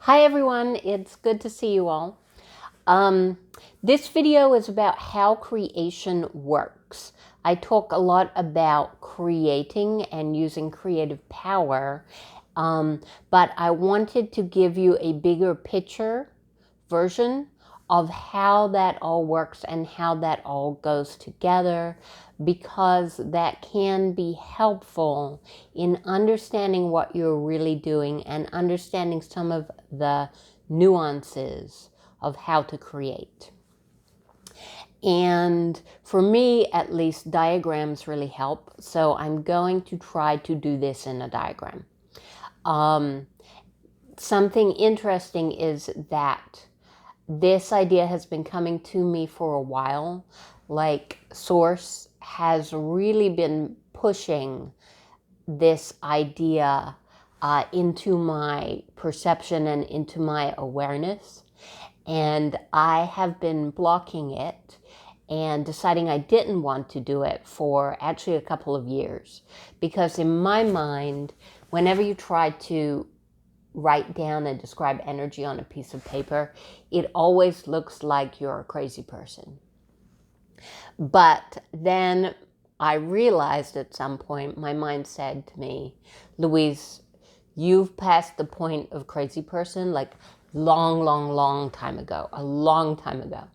Hi everyone, it's good to see you all. This video is about how creation works. I talk a lot about creating and using creative power, but I wanted to give you a bigger picture version of how that all works and how that all goes together, because that can be helpful in understanding what you're really doing and understanding some of the nuances of how to create. And for me, at least, diagrams really help. So I'm going to try to do this in a diagram. Something interesting is that this idea has been coming to me for a while. Like, Source has really been pushing this idea into my perception and into my awareness. And I have been blocking it and deciding I didn't want to do it for actually a couple of years. Because in my mind, whenever you try to write down and describe energy on a piece of paper, it always looks like you're a crazy person. But then I realized at some point, my mind said to me, Louise, you've passed the point of crazy person like long time ago, a long time ago.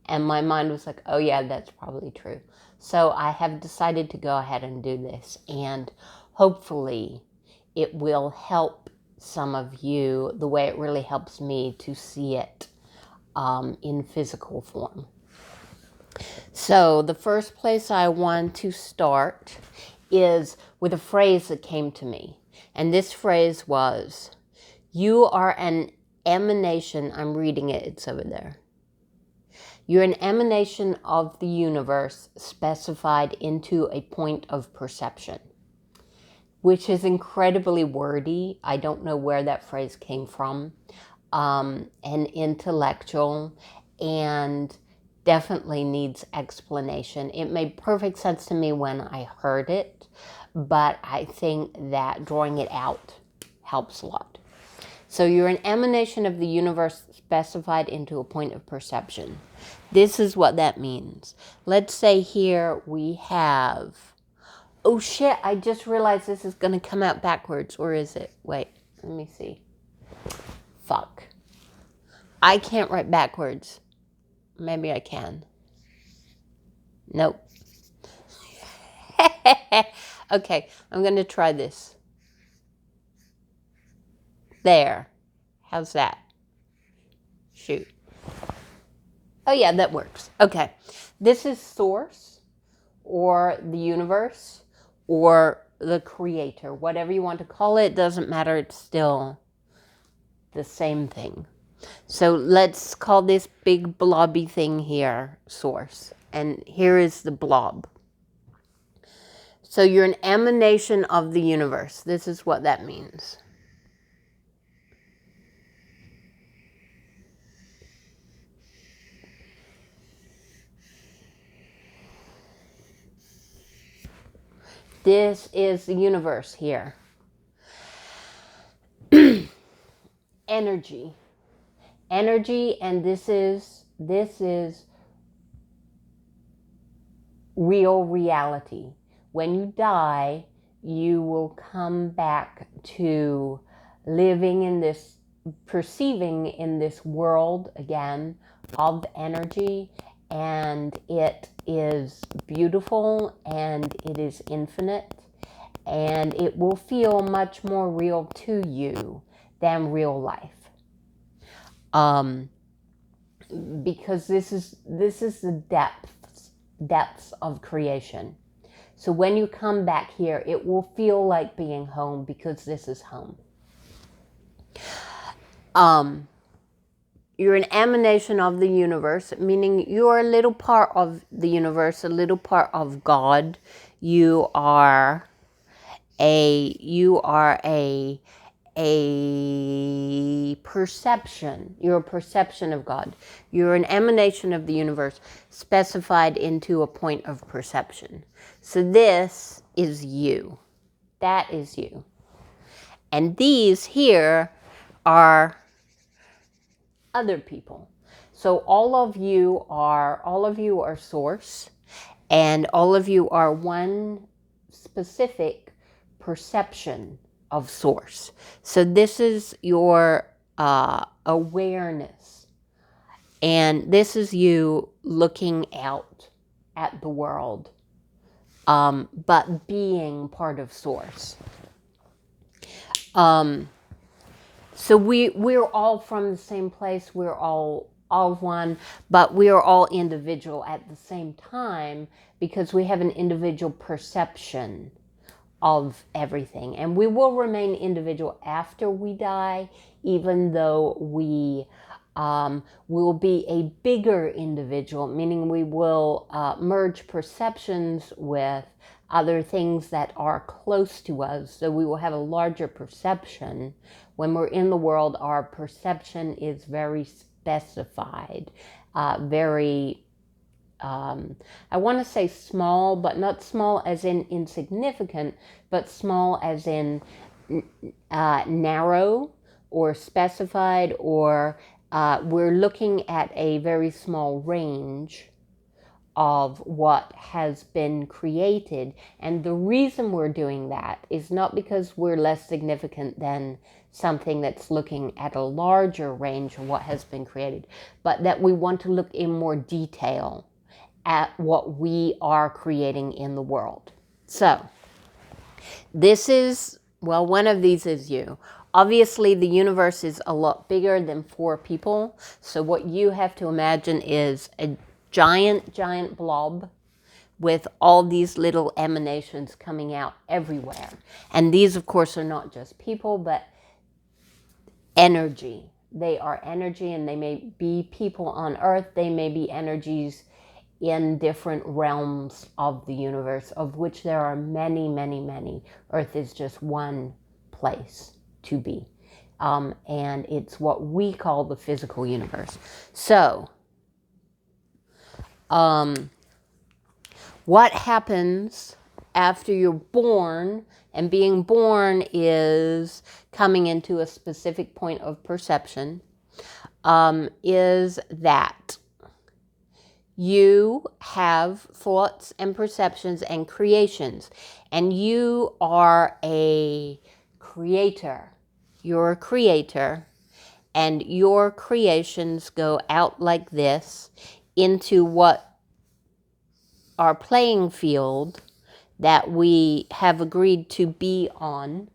And my mind was like, oh yeah, that's probably true. So I have decided to go ahead and do this, and hopefully it will help some of you the way it really helps me to see it in physical form. So the first place I want to start is with a phrase that came to me. And this phrase was, you are an emanation. I'm reading it, it's over there. You're an emanation of the universe specified into a point of perception, which is incredibly wordy. I don't know where that phrase came from, and intellectual, and definitely needs explanation. It made perfect sense to me when I heard it, but I think that drawing it out helps a lot. So you're an emanation of the universe specified into a point of perception. This is what that means. Let's say here we have, oh shit, I just realized this is going to come out backwards. Or is it? Wait, let me see. Fuck. I can't write backwards. Maybe I can. Nope. Okay, I'm going to try this. There. How's that? Shoot. Oh yeah, that works. Okay. This is Source, or the universe, or the creator. Whatever you want to call it, doesn't matter. It's still the same thing. So let's call this big blobby thing here Source. And here is the blob. So you're an emanation of the universe. This is what that means. This is the universe here. Energy. Energy, and this is real reality. When you die, you will come back to living in this, perceiving in this world again of energy, and it is beautiful and it is infinite, and it will feel much more real to you than real life. Because this is the depths of creation. So when you come back here, it will feel like being home, because this is home. You're an emanation of the universe, meaning you're a little part of the universe, a little part of God. You are a perception. You're a perception of God. You're an emanation of the universe specified into a point of perception. So this is you. That is you. And these here are other people. So all of you are source, and all of you are one specific perception of source. So this is your awareness, and this is you looking out at the world, but being part of source. So we're all from the same place. We're all one, but we are all individual at the same time because we have an individual perception of everything. And we will remain individual after we die, even though we will be a bigger individual, meaning we will merge perceptions with other things that are close to us. So we will have a larger perception. When we're in the world, our perception is very specified, very I want to say small, but not small as in insignificant, but small as in narrow or specified, or we're looking at a very small range of what has been created. And the reason we're doing that is not because we're less significant than something that's looking at a larger range of what has been created, but that we want to look in more detail at what we are creating in the world. So this is, well, one of these is you. Obviously, the universe is a lot bigger than 4 people. So what you have to imagine is a giant, giant blob with all these little emanations coming out everywhere. And these, of course, are not just people, but energy. They are energy, and they may be people on Earth. They may be energies in different realms of the universe, of which there are many, many, many. Earth is just one place to be. And it's what we call the physical universe. So, what happens after you're born? And being born is coming into a specific point of perception, is that you have thoughts and perceptions and creations, and you are a creator. You're a creator, and your creations go out like this into what our playing field that we have agreed to be on,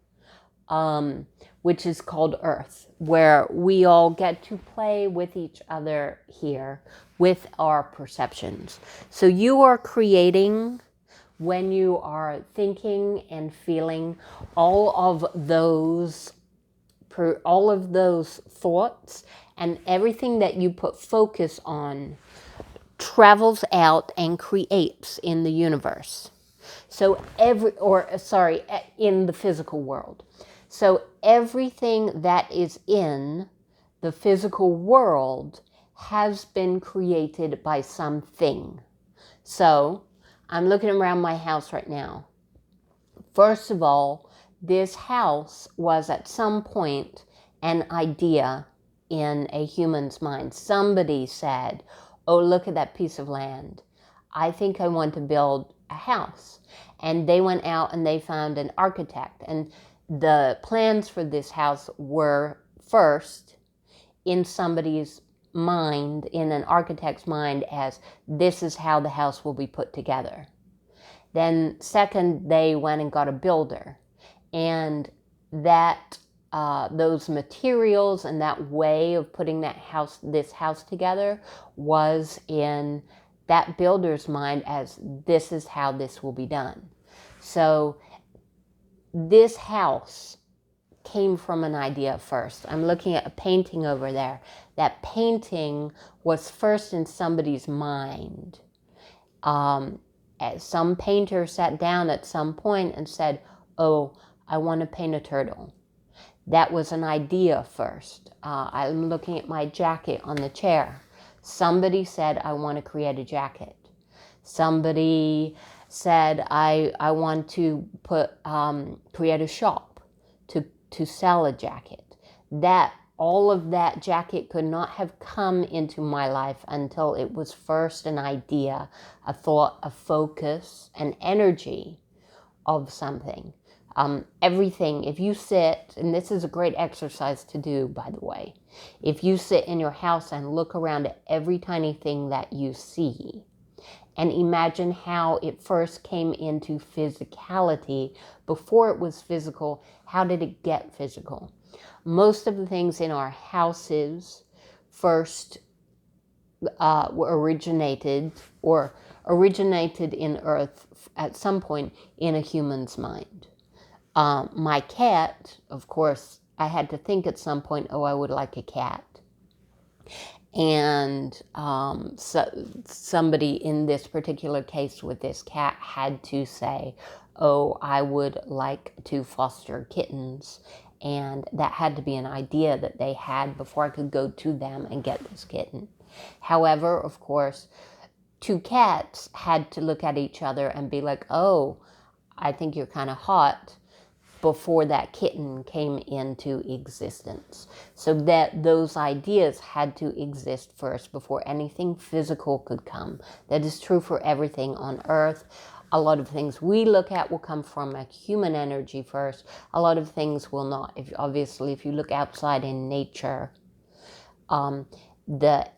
which is called Earth, where we all get to play with each other here with our perceptions. So you are creating when you are thinking and feeling all of those thoughts, and everything that you put focus on travels out and creates in the universe. So in the physical world. So everything that is in the physical world has been created by something. So I'm looking around my house right now. First of all, this house was at some point an idea in a human's mind. Somebody said, oh, look at that piece of land. I think I want to build a house. And they went out and they found an architect. And the plans for this house were first in somebody's mind, in an architect's mind, as this is how the house will be put together. Then second, they went and got a builder. And that those materials and that way of putting this house together was in that builder's mind as this is how this will be done. So this house came from an idea first. I'm looking at a painting over there. That painting was first in somebody's mind. Some painter sat down at some point and said, oh, I want to paint a turtle. That was an idea first. I'm looking at my jacket on the chair. Somebody said, I want to create a jacket. Somebody said, I want to create a shop to sell a jacket. That all of that jacket could not have come into my life until it was first an idea, a thought, a focus, an energy of something. Everything, if you sit, and this is a great exercise to do, by the way, if you sit in your house and look around at every tiny thing that you see, and imagine how it first came into physicality before it was physical, how did it get physical? Most of the things in our houses first were originated in earth at some point in a human's mind. My cat, of course, I had to think at some point, oh, I would like a cat. And so somebody in this particular case with this cat had to say, oh, I would like to foster kittens. And that had to be an idea that they had before I could go to them and get this kitten. However, of course, two cats had to look at each other and be like, oh, I think you're kind of hot, before that kitten came into existence. So that those ideas had to exist first before anything physical could come. That is true for everything on earth. A lot of things we look at will come from a human energy first. A lot of things will not. If you look outside in nature, the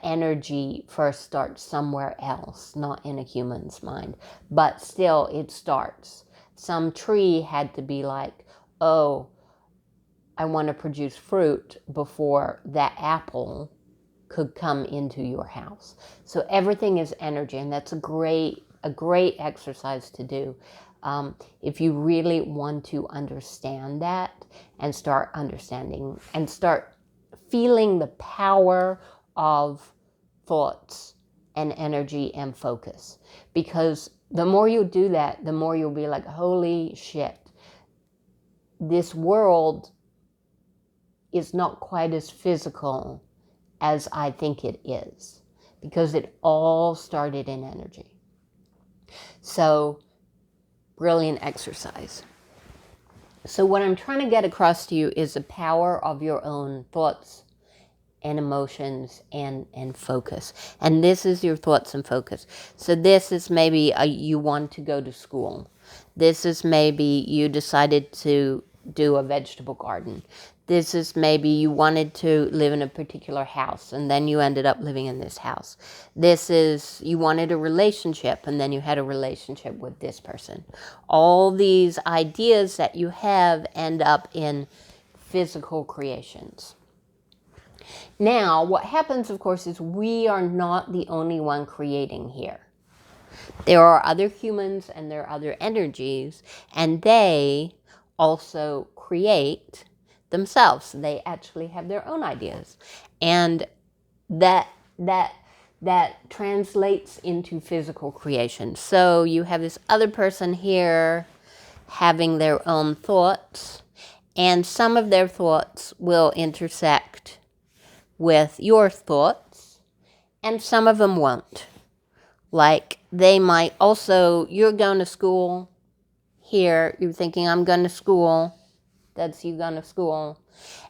energy first starts somewhere else, not in a human's mind. But still, it starts. Some tree had to be like, oh, I want to produce fruit before that apple could come into your house. So everything is energy, and that's a great exercise to do. If you really want to understand that and start understanding and start feeling the power of thoughts and energy and focus. Because the more you do that, the more you'll be like, holy shit, this world is not quite as physical as I think it is. Because it all started in energy. So, brilliant exercise. So what I'm trying to get across to you is the power of your own thoughts and emotions and focus. And this is your thoughts and focus. So this is maybe you want to go to school. This is maybe you decided to do a vegetable garden. This is maybe you wanted to live in a particular house and then you ended up living in this house. This is you wanted a relationship and then you had a relationship with this person. All these ideas that you have end up in physical creations. Now, what happens, of course, is we are not the only one creating here. There are other humans and there are other energies, and they also create themselves. They actually have their own ideas. And that translates into physical creation. So you have this other person here having their own thoughts, and some of their thoughts will intersect with your thoughts, and some of them won't. Like, they might also, you're going to school here, you're thinking, I'm going to school. That's you going to school.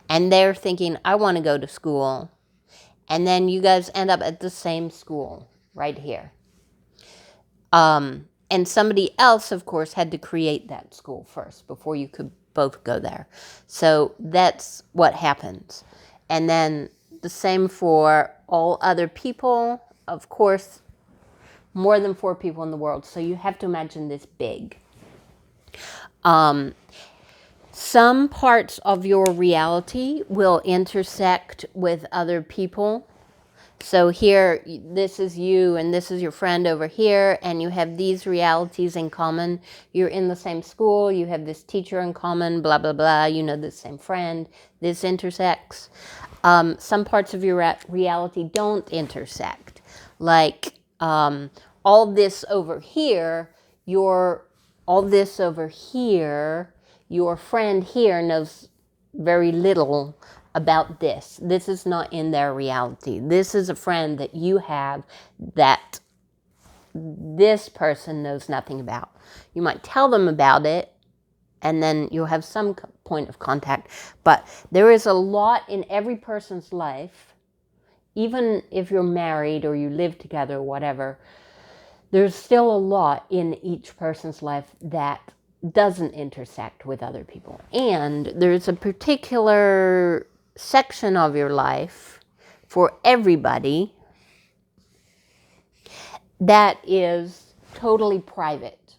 And they're thinking, I want to go to school. And then you guys end up at the same school right here. And somebody else, of course, had to create that school first before you could both go there. So that's what happens. And then the same for all other people. Of course, more than 4 people in the world. So you have to imagine this big. Some parts of your reality will intersect with other people. So here, this is you and this is your friend over here, and you have these realities in common. You're in the same school, you have this teacher in common, blah, blah, blah. You know the same friend. This intersects. Some parts of your reality don't intersect. Like all this over here, your friend here knows very little about this. This is not in their reality. This is a friend that you have that this person knows nothing about. You might tell them about it, and then you'll have some point of contact. But there is a lot in every person's life, even if you're married or you live together or whatever, there's still a lot in each person's life that doesn't intersect with other people. And there's a particular section of your life for everybody that is totally private.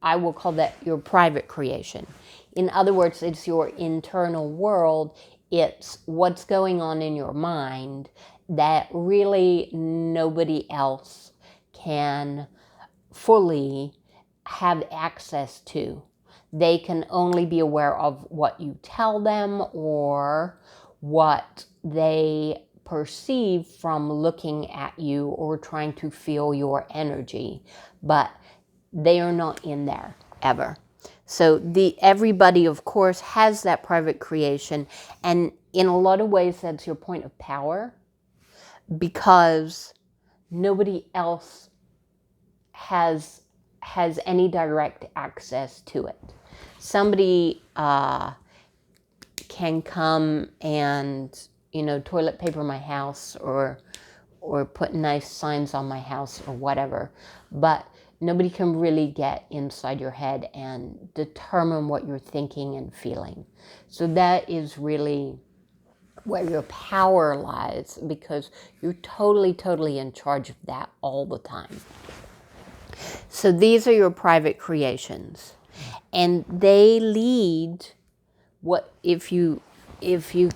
I will call that your private creation. In other words, it's your internal world. It's what's going on in your mind that really nobody else can fully have access to. They can only be aware of what you tell them or what they perceive from looking at you or trying to feel your energy, but they are not in there ever. So everybody, of course, has that private creation, and in a lot of ways that's your point of power, because nobody else has any direct access to it. Somebody can come and, toilet paper my house or put nice signs on my house or whatever, but nobody can really get inside your head and determine what you're thinking and feeling. So that is really where your power lies, because you're totally, totally in charge of that all the time. So these are your private creations, and they lead if you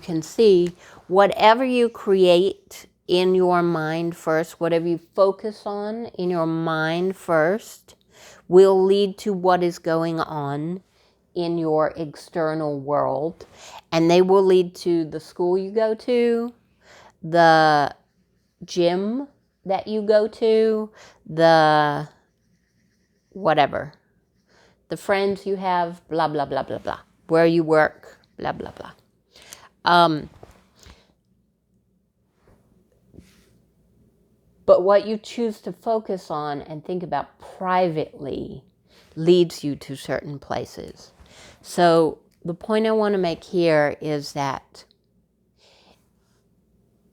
can see, whatever you create in your mind first, whatever you focus on in your mind first, will lead to what is going on in your external world. And they will lead to the school you go to, the gym that you go to, the whatever, the friends you have, blah, blah, blah, blah, blah, where you work, blah, blah, blah. But what you choose to focus on and think about privately leads you to certain places. So the point I want to make here is that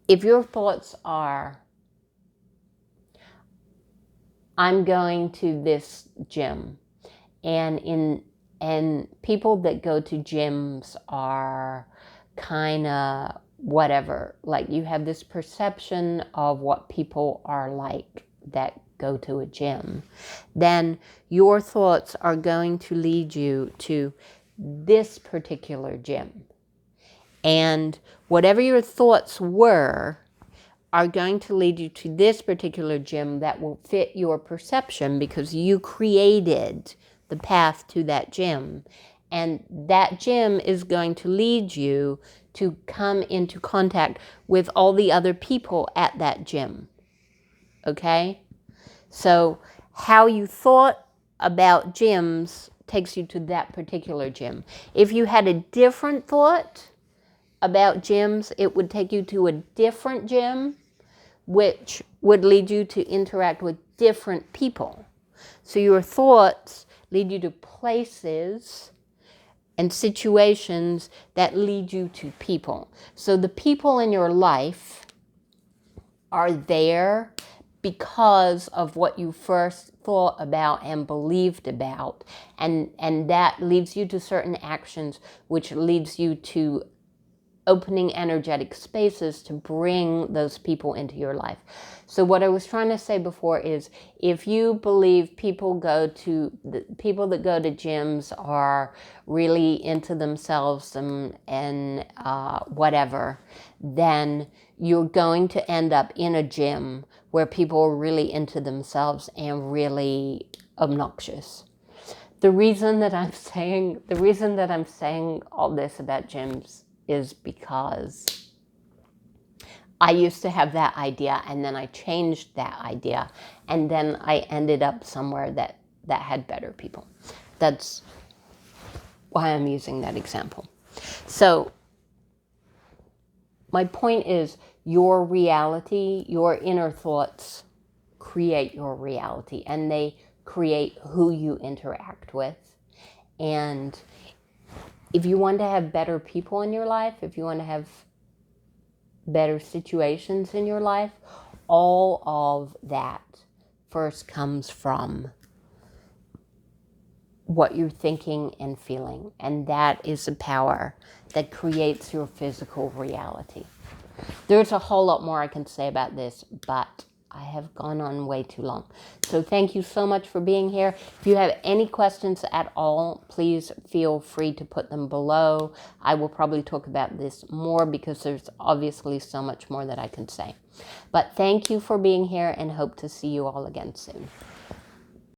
if your thoughts are, I'm going to this gym, and people that go to gyms are kind of whatever, like you have this perception of what people are like that go to a gym, then your thoughts are going to lead you to this particular gym. And whatever your thoughts were are going to lead you to this particular gym that will fit your perception, because you created the path to that gym. And that gym is going to lead you to come into contact with all the other people at that gym. Okay? So how you thought about gyms takes you to that particular gym. If you had a different thought about gyms, it would take you to a different gym, which would lead you to interact with different people. So your thoughts lead you to places and situations that lead you to people. So the people in your life are there because of what you first thought about and believed about. And that leads you to certain actions, which leads you to opening energetic spaces to bring those people into your life. So what I was trying to say before is, if you believe people that go to gyms are really into themselves and whatever, then you're going to end up in a gym where people are really into themselves and really obnoxious. The reason that I'm saying all this about gyms is because I used to have that idea, and then I changed that idea, and then I ended up somewhere that had better people. That's why I'm using that example. So my point is, your reality, your inner thoughts create your reality, and they create who you interact with. And if you want to have better people in your life, if you want to have better situations in your life, all of that first comes from what you're thinking and feeling. And that is the power that creates your physical reality. There's a whole lot more I can say about this, but I have gone on way too long. So thank you so much for being here. If you have any questions at all, please feel free to put them below. I will probably talk about this more because there's obviously so much more that I can say. But thank you for being here and hope to see you all again soon.